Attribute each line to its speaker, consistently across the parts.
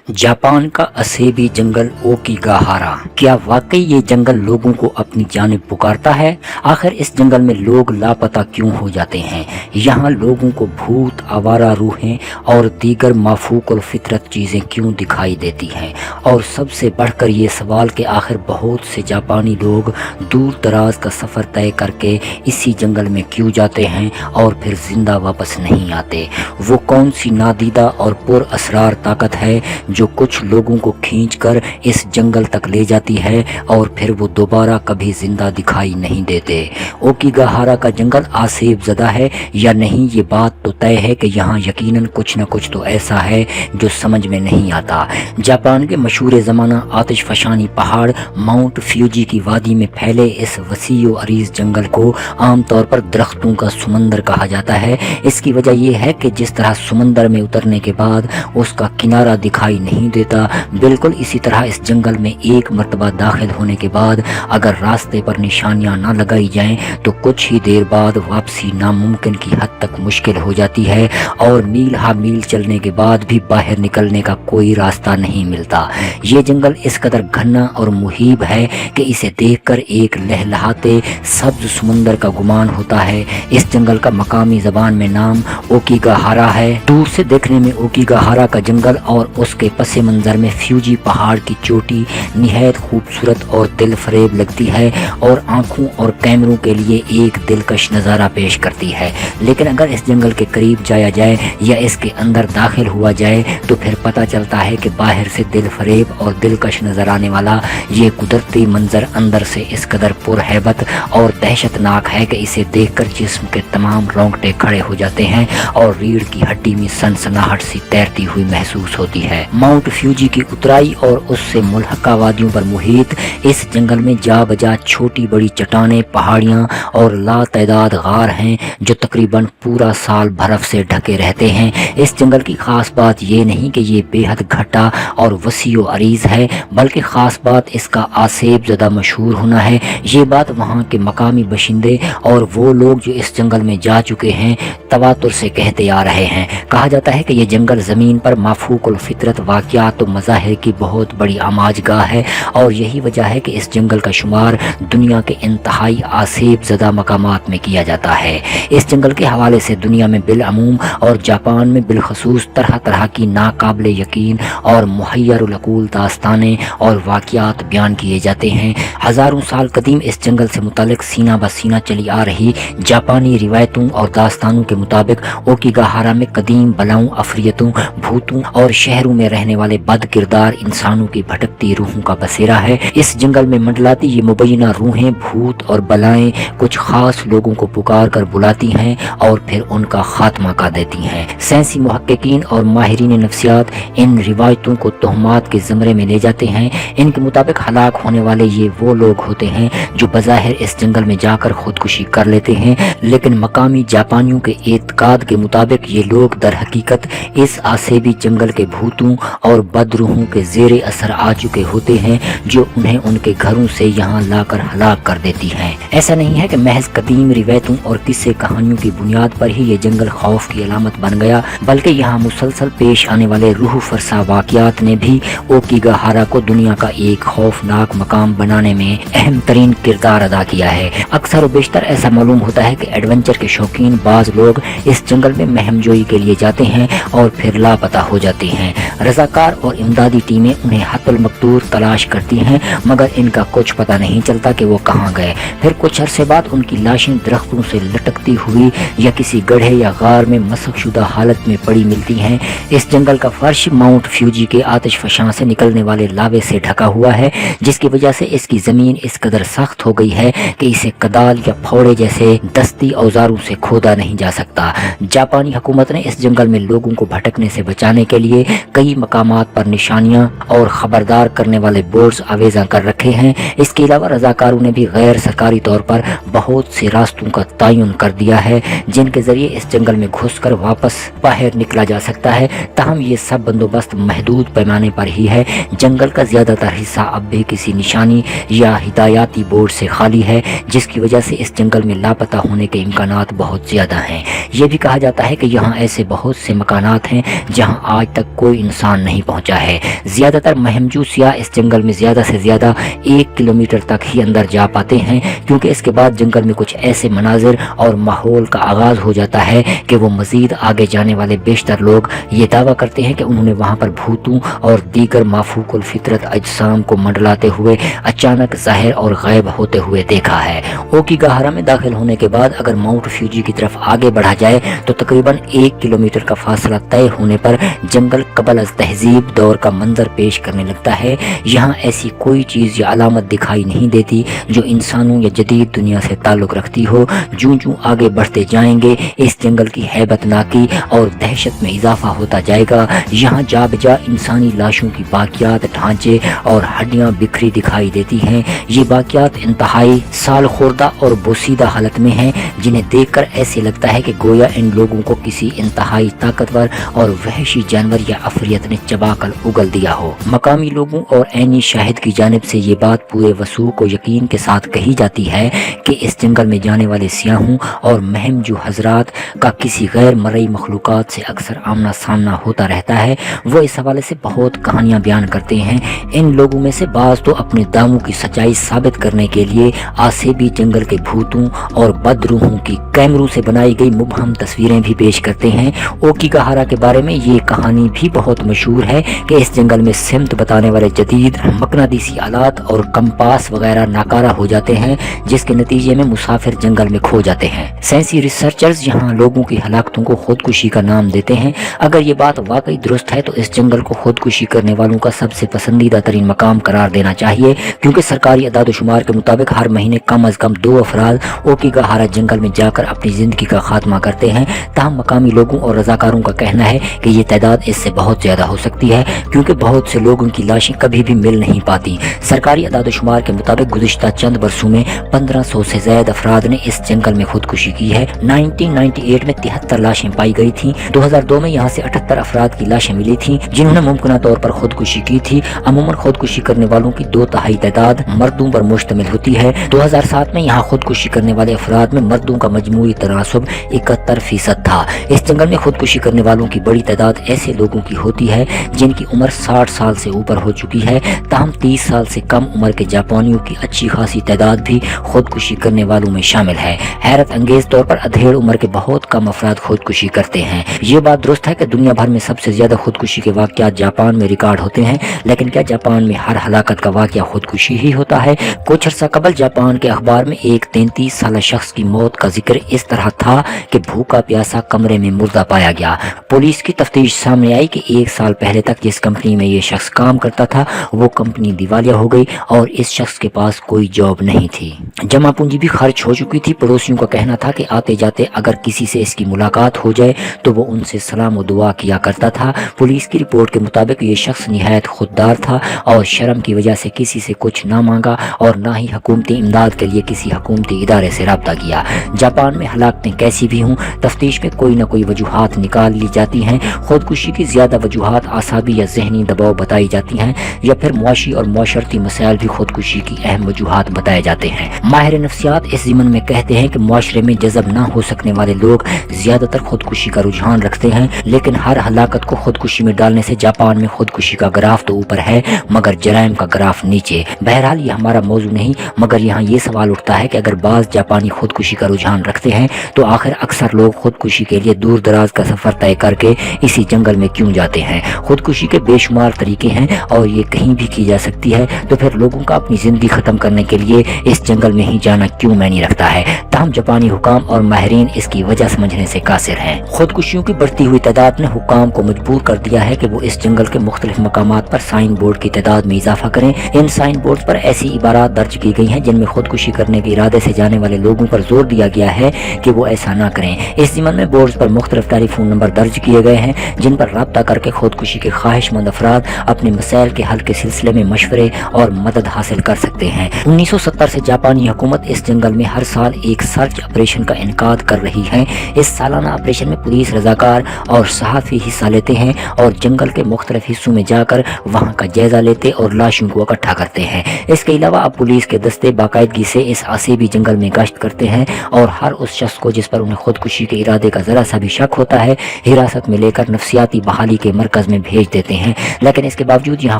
Speaker 1: Japan का असेबी जंगल Aokigahara. क्या वाकई ये जंगल लोगों को अपनी जानिब पुकारता है? आखिर इस जंगल में लोग लापता क्यों हो जाते हैं? यहाँ लोगों को भूत, आवारा रूहें और दीगर माफूकुल फितरत चीज़ें क्यों दिखाई देती हैं? और सबसे बढ़कर ये सवाल कि आखिर बहुत से जापानी लोग दूर दराज का सफ़र तय करके इसी जंगल में क्यों जाते हैं और फिर जिंदा वापस नहीं आते? वो कौन सी नादीदा और पुर असरार ताकत है जो कुछ लोगों को खींचकर इस जंगल तक ले जाती है और फिर वो दोबारा कभी जिंदा दिखाई नहीं देते? ओकिगाहारा का जंगल आसेब ज़दा है या नहीं, ये बात तो तय है कि यहाँ यकीनन कुछ न कुछ तो ऐसा है जो समझ में नहीं आता। जापान के मशहूर ज़माना आतिश फशानी पहाड़ माउंट फ्यूजी की वादी में फैले इस वसी व अरीज जंगल को आमतौर पर दरख्तों का समंदर कहा जाता है। इसकी वजह यह है कि जिस तरह समंदर में उतरने के बाद उसका किनारा दिखाई नहीं देता, बिल्कुल इसी तरह इस जंगल में एक मर्तबा दाखिल होने के बाद अगर रास्ते पर निशानियां ना लगाई जाएं तो कुछ ही देर बाद वापसी नामुमकिन की हद तक मुश्किल हो जाती है और मील हा मील चलने के बाद भी बाहर निकलने का कोई रास्ता नहीं मिलता। ये जंगल इस कदर घना और मुहीब है कि इसे देखकर एक लहलहाते सब्ज समंदर का गुमान होता है। इस जंगल का मकामी जबान में नाम ओकिगाहारा है। दूर से देखने में ओकिगाहारा का जंगल और उसके पसे मंजर में फ्यूजी पहाड़ की चोटी निहायत खूबसूरत और दिल फरेब लगती है और आंखों और कैमरों के लिए एक दिलकश नज़ारा पेश करती है। लेकिन अगर इस जंगल के करीब जाया जाए या इसके अंदर दाखिल हुआ जाए तो फिर पता चलता है कि बाहर से दिल फरेब और दिलकश नजर आने वाला ये कुदरती मंजर अंदर से इस कदर पुरहैबत और दहशतनाक है कि इसे देखकर जिस्म के तमाम रोंगटे खड़े हो जाते हैं और रीढ़ की हड्डी में सनसनाहट सी तैरती हुई महसूस होती है। माउंट फ्यूजी की उतराई और उससे मुल्हका वादियों पर मुहित इस जंगल में जा बजा छोटी बड़ी चट्टानें, पहाड़ियां और लातदाद गार हैं जो तकरीबन पूरा साल बर्फ से ढके रहते हैं। इस जंगल की खास बात ये नहीं कि ये बेहद घटा और वसी व अरीज है, बल्कि खास बात इसका आसेब ज़्यादा मशहूर होना है। ये बात वहाँ के मकामी बशिंदे और वो लोग जो इस जंगल में जा चुके हैं तवातुर से कहते आ रहे हैं। कहा जाता है कि ये जंगल ज़मीन पर माफूकुल फितरत वाक़यात और मज़ाहिर की बहुत बड़ी आमाजगाह है और यही वजह है कि इस जंगल का शुमार दुनिया के इंतहाई आसेब ज़दा मकामात में किया जाता है। इस जंगल के हवाले से दुनिया में बिलअमूम और जापान में बिलखसूस तरह तरह की नाकाबिल यकीन और मुहय्यरुल-अक़ूल दास्तानें और वाक़यात बयान किए जाते हैं। हज़ारों साल कदीम इस जंगल से मुतालिक सीना ब सीना चली आ रही जापानी रिवायतों और दास्तानों के मुताबिक ओकिगाहारा में कदीम बलाओं, अफरियतों, भूतों और शहरों में रहने वाले बद किरदार इंसानों की भटकती रूहों का बसेरा है। इस जंगल में मंडलाती ये मुबैना रूहें, भूत और बलाएं कुछ खास लोगों को पुकार कर बुलाती हैं और फिर उनका खात्मा कर देती हैं। साइंसी मुहक्किकीन और माहिरीन नफ्सियात इन रिवायतों को तोहमात के ज़मरे में ले जाते हैं। इनके मुताबिक हलाक होने वाले ये वो लोग होते हैं जो बज़ाहिर इस जंगल में जाकर खुदकुशी कर लेते हैं, लेकिन मकामी जापानियों के एतकाद के मुताबिक ये लोग दर हकीकत इस आसेबी जंगल के भूतों और बदरूहों के ज़ेरे असर आ चुके होते हैं जो उन्हें उनके घरों से यहाँ लाकर हलाक कर देती हैं। ऐसा नहीं है कि महज कदीम रिवायतों और किस्से कहानियों की बुनियाद पर ही ये जंगल खौफ की अलामत बन गया, बल्कि यहाँ मुसलसल पेश आने वाले रूह फरसा वाक़यात ने भी ओकिगाहारा को दुनिया का एक खौफनाक मकाम बनाने में अहम तरीन किरदार अदा किया है। अक्सर व बेशतर ऐसा मालूम होता है कि एडवेंचर के शौकीन बाज लोग इस जंगल में महमजोई के लिए जाते हैं और फिर लापता हो जाते हैं। रजाकार और इमदादी टीमें उन्हें हतल मकदूर तलाश करती हैं, मगर इनका कुछ पता नहीं चलता कि वो कहाँ गए। फिर कुछ अरसे बाद उनकी लाशें दरख्तों से लटकती हुई या किसी गड्ढे या गार में मसकशुदा हालत में पड़ी मिलती हैं। इस जंगल का फर्श माउंट फ्यूजी के आतिश फशां से निकलने वाले लावे से ढका हुआ है, जिसकी वजह से इसकी ज़मीन इस कदर सख्त हो गई है कि इसे कदाल या फौड़े जैसे दस्ती औजारों से खोदा नहीं जा सकता। जापानी हुकूमत ने इस जंगल में लोगों को भटकने से बचाने के लिए कई मकामात पर निशानियां और खबरदार करने वाले बोर्ड्स आवेजा कर रखे हैं। इसके अलावा रजाकारों ने भी गैर सरकारी तौर पर बहुत से रास्तों का तयन कर दिया है जिनके जरिए इस जंगल में घुसकर वापस बाहर निकला जा सकता है। ताहम ये सब बंदोबस्त महदूद पैमाने पर ही है। जंगल का ज्यादातर हिस्सा अब भी किसी निशानी या हिदायती बोर्ड से खाली है, जिसकी वजह से इस जंगल में लापता होने के इम्कानात बहुत ज्यादा हैं। ये भी कहा जाता है कि यहाँ ऐसे बहुत से मकानात हैं जहाँ आज तक कोई इंसान نقصان نہیں پہنچا ہے۔ زیادہ تر مہمجو سیاح اس جنگل میں زیادہ سے زیادہ 1 کلومیٹر تک ہی اندر جا پاتے ہیں، کیونکہ اس کے بعد جنگل میں کچھ ایسے مناظر اور ماحول کا آغاز ہو جاتا ہے کہ وہ مزید آگے جانے والے بیشتر لوگ یہ دعویٰ کرتے ہیں کہ انہوں نے وہاں پر بھوتوں اور دیگر مافوق الفطرت اجسام کو منڈلاتے ہوئے اچانک ظاہر اور غائب ہوتے ہوئے دیکھا ہے۔ اوکیگاہارا میں داخل ہونے کے بعد اگر ماؤنٹ فیوجی کی طرف آگے بڑھا جائے تو تقریباً 1 کلومیٹر کا فاصلہ طے ہونے پر جنگل قبل از تہذیب دور کا منظر پیش کرنے لگتا ہے۔ یہاں ایسی کوئی چیز یا علامت دکھائی نہیں دیتی جو انسانوں یا جدید دنیا سے تعلق رکھتی ہو۔ جوں آگے بڑھتے جائیں گے اس جنگل کی ہیبت ناکی اور دہشت میں اضافہ ہوتا جائے گا۔ یہاں جا بجا انسانی لاشوں کی باقیات، ڈھانچے اور ہڈیاں بکھری دکھائی دیتی ہیں۔ یہ باقیات انتہائی سال خوردہ اور بوسیدہ حالت میں ہیں، جنہیں دیکھ کر ایسے لگتا ہے کہ گویا ان لوگوں کو کسی انتہائی طاقتور اور وحشی جانور یا عفریت نے چبا کر اگل دیا ہو۔ مقامی لوگوں اور عینی شاہد کی جانب سے یہ بات پورے وثوق و یقین کے ساتھ کہی جاتی ہے کہ اس جنگل میں جانے والے سیاحوں اور مہمجو حضرات کا کسی غیر مرئی مخلوقات سے اکثر آمنا سامنا ہوتا رہتا ہے۔ وہ اس حوالے سے بہت کہانیاں بیان کرتے ہیں۔ ان لوگوں میں سے بعض تو اپنے دعووں کی سچائی ثابت کرنے کے لیے آسیبی جنگل کے بھوتوں اور بدروحوں کی کیمروں سے بنائی گئی مبہم تصویریں بھی پیش کرتے ہیں۔ اوکیگاہارا کے بارے میں یہ کہانی بھی بہت مشہور ہے کہ اس جنگل میں سمت بتانے والے جدید مقناطیسی آلات اور کمپاس وغیرہ ناکارہ ہو جاتے ہیں، جس کے نتیجے میں مسافر جنگل میں کھو جاتے ہیں۔ سائنسی ریسرچرز یہاں لوگوں کی ہلاکتوں کو خودکشی کا نام دیتے ہیں۔ اگر یہ بات واقعی درست ہے تو اس جنگل کو خودکشی کرنے والوں کا سب سے پسندیدہ ترین مقام قرار دینا چاہیے، کیونکہ سرکاری اعداد و شمار کے مطابق ہر مہینے کم از کم 2 افراد اوکیگاہارا جنگل میں جا کر اپنی زندگی کا خاتمہ کرتے ہیں۔ تاہم مقامی لوگوں اور رضاکاروں کا کہنا ہے کہ یہ تعداد اس سے بہت زیادہ ہو سکتی ہے، کیونکہ بہت سے لوگ ان کی لاشیں کبھی بھی مل نہیں پاتی۔ سرکاری اعداد و شمار کے مطابق گزشتہ چند برسوں میں 1500 سے زائد افراد نے اس جنگل میں خودکشی کی ہے۔ 1998 میں 73 لاشیں پائی گئی تھیں۔ 2002 میں یہاں سے 78 افراد کی لاشیں ملی تھیں جنہوں نے ممکنہ طور پر خودکشی کی تھی۔ عموماً خودکشی کرنے والوں کی 2/3 تعداد مردوں پر مشتمل ہوتی ہے۔ 2007 میں یہاں خودکشی کرنے والے افراد میں مردوں کا مجموعی تناسب 71% تھا۔ اس جنگل میں خودکشی کرنے والوں کی بڑی تعداد ایسے لوگوں کی ہوتی ہے جن کی عمر 60 سال سے اوپر ہو چکی ہے۔ تاہم 30 سال سے کم عمر کے جاپانیوں کی اچھی خاصی تعداد بھی خودکشی کرنے والوں میں شامل ہے۔ حیرت انگیز طور پر ادھیڑ عمر کے بہت کم افراد خودکشی کرتے ہیں۔ یہ بات درست ہے کہ دنیا بھر میں سب سے زیادہ خودکشی کے واقعات جاپان میں ریکارڈ ہوتے ہیں، لیکن کیا جاپان میں ہر ہلاکت کا واقعہ خودکشی ہی ہوتا ہے؟ کچھ عرصہ قبل جاپان کے اخبار میں ایک 33 سالہ شخص کی موت کا ذکر اس طرح تھا کہ بھوکا پیاسا کمرے میں مردہ پایا گیا۔ پولیس کی تفتیش سامنے آئی کہ 1 سال پہلے تک جس کمپنی میں یہ شخص کام کرتا تھا وہ کمپنی دیوالیہ ہو گئی اور اس شخص کے پاس کوئی جاب نہیں تھی۔ جمع پونجی بھی خرچ ہو چکی تھی۔ پڑوسیوں کا کہنا تھا کہ آتے جاتے اگر کسی سے اس کی ملاقات ہو جائے تو وہ ان سے سلام و دعا کیا کرتا تھا۔ پولیس کی رپورٹ کے مطابق یہ شخص نہایت خوددار تھا اور شرم کی وجہ سے کسی سے کچھ نہ مانگا اور نہ ہی حکومتی امداد کے لیے کسی حکومتی ادارے سے رابطہ کیا۔ جاپان میں ہلاکتیں کیسی بھی ہوں، تفتیش میں کوئی نہ کوئی وجوہات نکال لی جاتی ہیں۔ خودکشی کی زیادہ وجوہات اعصابی یا ذہنی دباؤ بتائی جاتی ہیں، یا پھر معاشی اور معاشرتی مسائل بھی خودکشی کی اہم وجوہات بتائے جاتے ہیں۔ ماہر نفسیات اس ضمن میں کہتے ہیں کہ معاشرے میں جذب نہ ہو سکنے والے لوگ زیادہ تر خودکشی کا رجحان رکھتے ہیں، لیکن ہر ہلاکت کو خودکشی میں ڈالنے سے جاپان میں خودکشی کا گراف تو اوپر ہے مگر جرائم کا گراف نیچے۔ بہرحال یہ ہمارا موضوع نہیں، مگر یہاں یہ سوال اٹھتا ہے کہ اگر بعض جاپانی خودکشی کا رجحان رکھتے ہیں تو آخر اکثر لوگ خودکشی کے لیے دور دراز کا سفر طے کر کے اسی جنگل میں کیوں جاتے ہیں؟ خودکشی کے بے شمار طریقے ہیں اور یہ کہیں بھی کی جا سکتی ہے، تو پھر لوگوں کا اپنی زندگی ختم کرنے کے لیے اس جنگل میں ہی جانا کیوں معنی رکھتا ہے؟ تاہم جاپانی حکام اور ماہرین اس کی وجہ سمجھنے سے قاصر ہیں۔ خودکشیوں کی بڑھتی ہوئی تعداد نے حکام کو مجبور کر دیا ہے کہ وہ اس جنگل کے مختلف مقامات پر سائن بورڈ کی تعداد میں اضافہ کریں۔ ان سائن بورڈ پر ایسی عبارات درج کی گئی ہیں جن میں خودکشی کرنے کے ارادے سے جانے والے لوگوں پر زور دیا گیا ہے کہ وہ ایسا نہ کریں۔ اس ضمن میں بورڈز پر مختلف ٹیلی فون نمبر درج کیے گئے ہیں جن پر رابطہ کر کے خودکشی کے خواہش مند افراد اپنے مسائل کے حل کے سلسلے میں مشورے اور مدد حاصل کر سکتے ہیں۔ 1970 سے جاپانی حکومت اس جنگل میں ہر سال ایک سرچ آپریشن کا انعقاد کر رہی ہے۔ اس سالانہ آپریشن میں پولیس، رضاکار اور صحافی حصہ لیتے ہیں اور جنگل کے مختلف حصوں میں جا کر وہاں کا جائزہ لیتے اور لاشوں کو اکٹھا کرتے ہیں۔ اس کے علاوہ اب پولیس کے دستے باقاعدگی سے اس آسیبی جنگل میں گشت کرتے ہیں اور ہر اس شخص کو جس پر انہیں خودکشی کے ارادے کا ذرا سا بھی شک ہوتا ہے حراست میں لے کر نفسیاتی بحالی کے مرکز मरकज में भेज देते हैं, लेकिन इसके बावजूद यहाँ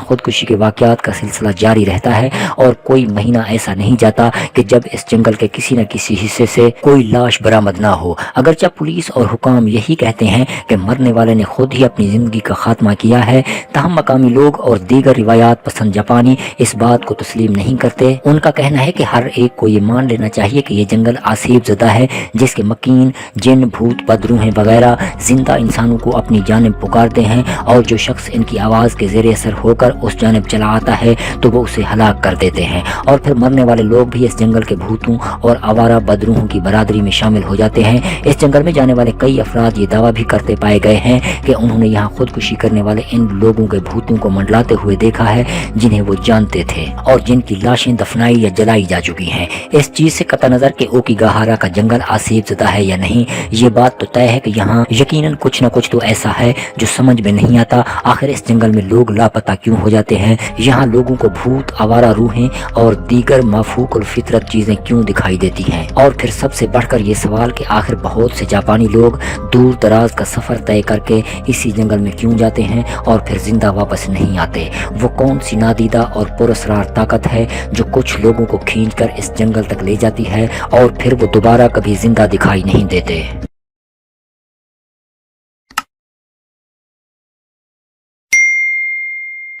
Speaker 1: खुदकुशी के वाकयात का सिलसिला जारी रहता है और कोई महीना ऐसा नहीं जाता कि जब इस जंगल के किसी न किसी हिस्से से कोई लाश बरामद ना हो। अगरचे पुलिस और हुकाम यही कहते हैं कि मरने वाले ने खुद ही अपनी जिंदगी का खात्मा किया है, तहम मकामी लोग और दीगर रिवायात पसंद जापानी इस बात को तस्लीम नहीं करते। उनका कहना है कि हर एक को ये मान लेना चाहिए कि ये जंगल आसीब ज़दा है, जिसके मकीन जिन, भूत, बदरूहें वगैरह जिंदा इंसानों को अपनी जानिब पुकारते हैं और जो शख्स इनकी आवाज़ के ज़रिए असर होकर उस जानिब चला आता है तो वो उसे हलाक कर देते हैं। और फिर मरने वाले लोग भी इस जंगल के भूतों और आवारा बदरूहों की बरादरी में शामिल हो जाते हैं। इस जंगल में जाने वाले कई अफराद ये दावा भी करते पाए गए हैं कि उन्होंने यहाँ खुदकुशी करने वाले इन लोगों के भूतों को मंडलाते हुए देखा है जिन्हें वो जानते थे और जिनकी लाशें दफनाई या जलाई जा चुकी हैं। इस चीज से कतई नजर कि ओकीगाहारा का जंगल आसीब ज़दा है या नहीं, ये बात तो तय है कि यहाँ यकीनन कुछ न कुछ तो ऐसा है जो समझ में नहीं आता। आखिर इस जंगल में लोग लापता क्यों हो जाते हैं? यहाँ लोगों को भूत, आवारा रूहें और दीगर माफूकुल फितरत चीजें क्यों दिखाई देती हैं? और फिर सबसे बढ़कर ये सवाल कि आखिर बहुत से जापानी लोग दूर दराज का सफर तय करके इसी जंगल में क्यों जाते हैं और फिर जिंदा वापस नहीं आते? वो कौन सी नादीदा और पुरस्रार ताकत है जो कुछ लोगों को खींचकर इस जंगल तक ले जाती है और फिर वो दोबारा कभी जिंदा दिखाई नहीं देते?